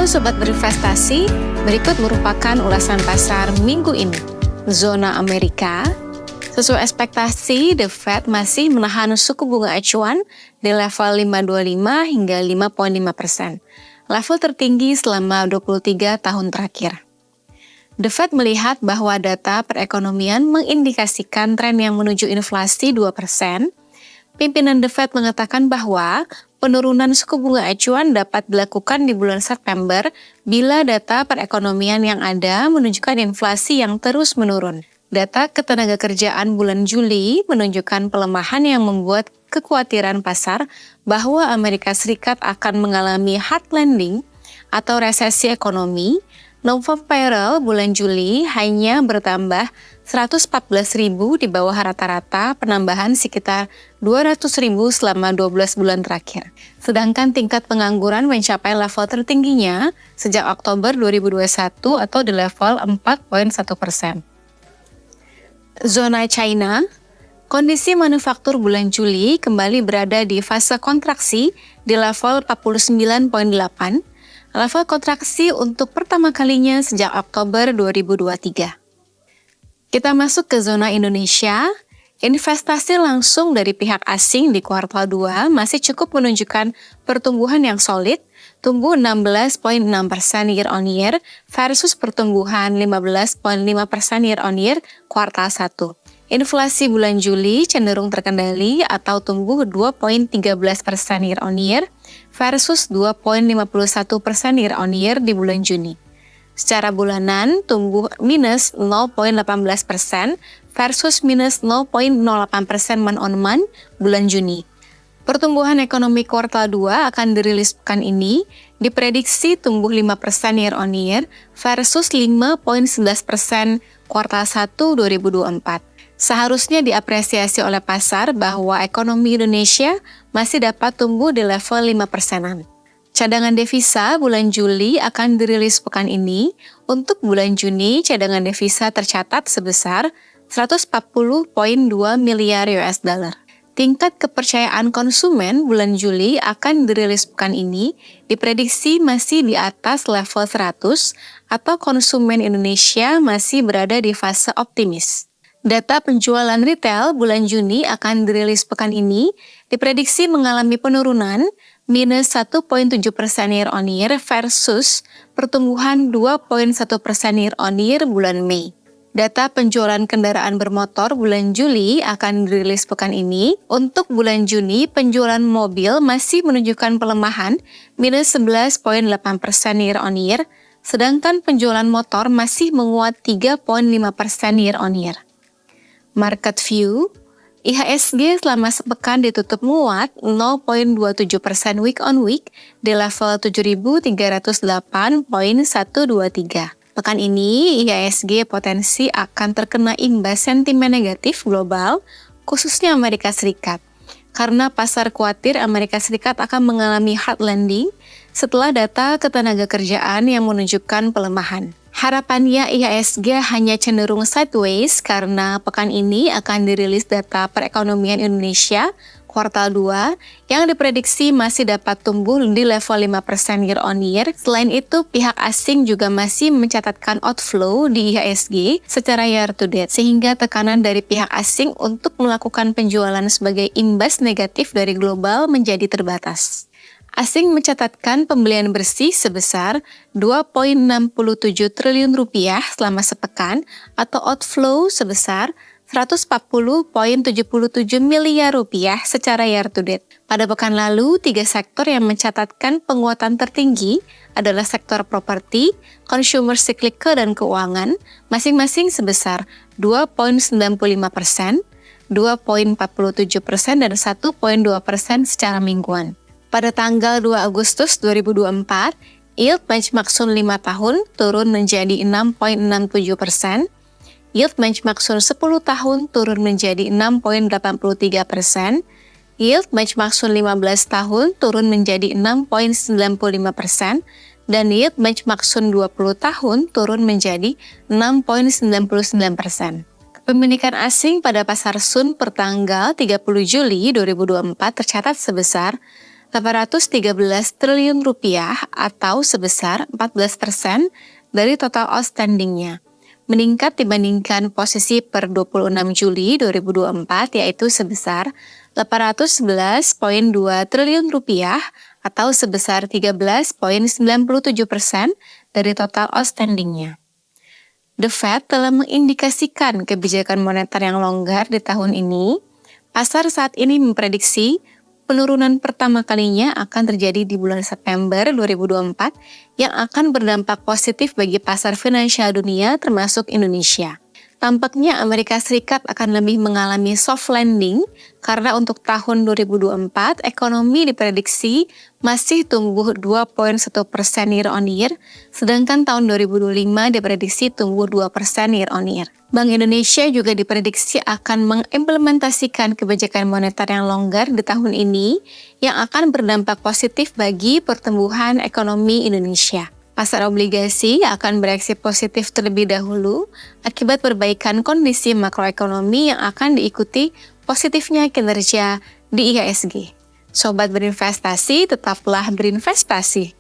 Halo Sobat Berinvestasi, berikut merupakan ulasan pasar minggu ini. Zona Amerika, sesuai ekspektasi, The Fed masih menahan suku bunga acuan di level 5,25 hingga 5,5%, level tertinggi selama 23 tahun terakhir. The Fed melihat bahwa data perekonomian mengindikasikan tren yang menuju inflasi 2%. Pimpinan The Fed mengatakan bahwa penurunan suku bunga acuan dapat dilakukan di bulan September bila data perekonomian yang ada menunjukkan inflasi yang terus menurun. Data ketenagakerjaan bulan Juli menunjukkan pelemahan yang membuat kekhawatiran pasar bahwa Amerika Serikat akan mengalami hard landing atau resesi ekonomi. Non-farm bulan Juli hanya bertambah 114.000 di bawah rata-rata penambahan sekitar 200.000 selama 12 bulan terakhir. Sedangkan tingkat pengangguran mencapai level tertingginya sejak Oktober 2021 atau di level 4,1%. Zona China, kondisi manufaktur bulan Juli kembali berada di fase kontraksi di level 49,8. Level kontraksi untuk pertama kalinya sejak Oktober 2023. Kita masuk ke zona Indonesia. Investasi langsung dari pihak asing di kuartal 2 masih cukup menunjukkan pertumbuhan yang solid, tumbuh 16,6% year on year versus pertumbuhan 15,5% year on year kuartal 1. Inflasi bulan Juli cenderung terkendali atau tumbuh 2,13% year on year versus 2,51% year on year di bulan Juni. Secara bulanan tumbuh minus 0,18% versus minus 0,08% month on month bulan Juni. Pertumbuhan ekonomi kuartal 2 akan dirilis pekan ini diprediksi tumbuh 5% year on year versus 5,11% kuartal 1 2024. Seharusnya diapresiasi oleh pasar bahwa ekonomi Indonesia masih dapat tumbuh di level 5%-an. Cadangan devisa bulan Juli akan dirilis pekan ini. Untuk bulan Juni, cadangan devisa tercatat sebesar 140,2 miliar US dollar. Tingkat kepercayaan konsumen bulan Juli akan dirilis pekan ini diprediksi masih di atas level 100 atau konsumen Indonesia masih berada di fase optimis. Data penjualan retail bulan Juni akan dirilis pekan ini diprediksi mengalami penurunan minus 1,7% year on year versus pertumbuhan 2,1% year on year bulan Mei. Data penjualan kendaraan bermotor bulan Juli akan dirilis pekan ini. Untuk bulan Juni, penjualan mobil masih menunjukkan pelemahan minus 11,8% year on year, sedangkan penjualan motor masih menguat 3,5% year on year. Market view, IHSG selama sepekan ditutup menguat 0,27% week on week di level 7.308,123. Pekan ini, IHSG potensi akan terkena imbas sentimen negatif global, khususnya Amerika Serikat. Karena pasar khawatir Amerika Serikat akan mengalami hard landing setelah data ketenagakerjaan yang menunjukkan pelemahan. Harapannya IHSG hanya cenderung sideways karena pekan ini akan dirilis data perekonomian Indonesia kuartal 2 yang diprediksi masih dapat tumbuh di level 5% year on year. Selain itu, pihak asing juga masih mencatatkan outflow di IHSG secara year to date, sehingga tekanan dari pihak asing untuk melakukan penjualan sebagai imbas negatif dari global menjadi terbatas. Asing mencatatkan pembelian bersih sebesar 2,67 triliun rupiah selama sepekan atau outflow sebesar 140,77 miliar rupiah secara year to date. Pada pekan lalu, 3 sektor yang mencatatkan penguatan tertinggi adalah sektor properti, consumer cyclical dan keuangan, masing-masing sebesar 2,95%, 2,47% dan 1,2% secara mingguan. Pada tanggal 2 Agustus 2024, yield benchmark Sun 5 tahun turun menjadi 6,67%, yield benchmark Sun 10 tahun turun menjadi 6,83%, yield benchmark Sun 15 tahun turun menjadi 6,95%, dan yield benchmark Sun 20 tahun turun menjadi 6,99%. Kepemilikan asing pada pasar Sun per tanggal 30 Juli 2024 tercatat sebesar 813 triliun rupiah atau sebesar 14% dari total outstandingnya, meningkat dibandingkan posisi per 26 Juli 2024 yaitu sebesar 811,2 triliun rupiah atau sebesar 13,97% dari total outstandingnya. The Fed telah mengindikasikan kebijakan moneter yang longgar di tahun ini. Pasar saat ini memprediksi penurunan pertama kalinya akan terjadi di bulan September 2024 yang akan berdampak positif bagi pasar finansial dunia termasuk Indonesia. Tampaknya Amerika Serikat akan lebih mengalami soft landing karena untuk tahun 2024 ekonomi diprediksi masih tumbuh 2,1% year on year, sedangkan tahun 2025 diprediksi tumbuh 2% year on year. Bank Indonesia juga diprediksi akan mengimplementasikan kebijakan moneter yang longgar di tahun ini yang akan berdampak positif bagi pertumbuhan ekonomi Indonesia. Pasar obligasi akan bereaksi positif terlebih dahulu akibat perbaikan kondisi makroekonomi yang akan diikuti positifnya kinerja di IHSG. Sobat berinvestasi, tetaplah berinvestasi.